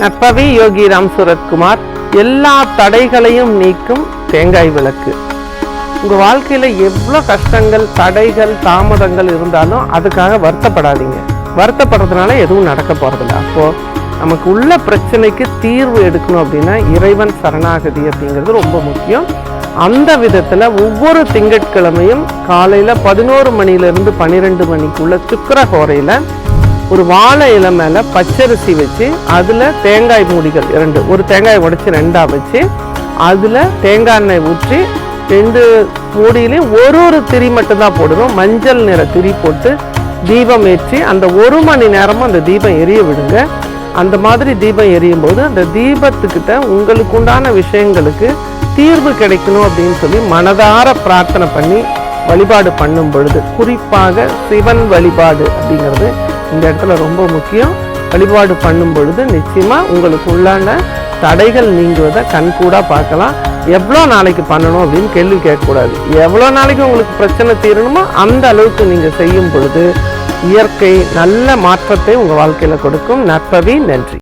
நற்பவி யோகி ராம் சூரத்குமார். எல்லா தடைகளையும் நீக்கும் தேங்காய் விளக்கு. உங்கள் வாழ்க்கையில் எவ்வளோ கஷ்டங்கள், தடைகள், தாமதங்கள் இருந்தாலும் அதுக்காக வருத்தப்படாதீங்க. வருத்தப்படுறதுனால எதுவும் நடக்க போகிறதில்ல. அப்போது நமக்கு உள்ள பிரச்சனைக்கு தீர்வு எடுக்கணும் அப்படின்னா இறைவன் சரணாகதி அப்படிங்கிறது ரொம்ப முக்கியம். அந்த விதத்தில் ஒவ்வொரு திங்கட்கிழமையும் காலையில் 11 மணிலேருந்து 12 மணிக்குள்ள சுக்கிரஹோரையில் ஒரு வாழை இலை மேலே பச்சரிசி வச்சு அதில் தேங்காய் மூடிகள் 2, ஒரு தேங்காய் உடைச்சி 2ஆக வச்சு அதில் தேங்காய் எண்ணெய் ஊற்றி 2 மூடியிலையும் ஒரு திரி மட்டும்தான் போடணும். மஞ்சள் நிற திரி போட்டு தீபம் ஏற்றி அந்த 1 மணி நேரமும் அந்த தீபம் எரிய விடுங்க. அந்த மாதிரி தீபம் எரியும் போது அந்த தீபத்துக்கிட்ட உங்களுக்கு உண்டான விஷயங்களுக்கு தீர்வு கிடைக்கணும் அப்படின்னு சொல்லி மனதார பிரார்த்தனை பண்ணி வழிபாடு பண்ணும் பொழுது, குறிப்பாக சிவன் வழிபாடு அப்படிங்கிறது இந்த இடத்துல ரொம்ப முக்கியம். வழிபாடு பண்ணும் பொழுது நிச்சயமாக உங்களுக்கு உள்ளான தடைகள் நீங்குவதை கண்கூடாக பார்க்கலாம். எவ்வளோ நாளைக்கு பண்ணணும் அப்படின்னு கேள்வி கேட்கக்கூடாது. எவ்வளோ நாளைக்கு உங்களுக்கு பிரச்சனை தீரணுமோ அந்த அளவுக்கு நீங்கள் செய்யும் பொழுது இயற்கை நல்ல மாற்றத்தை உங்கள் வாழ்க்கையில் கொடுக்கும். நற்பவி. நன்றி.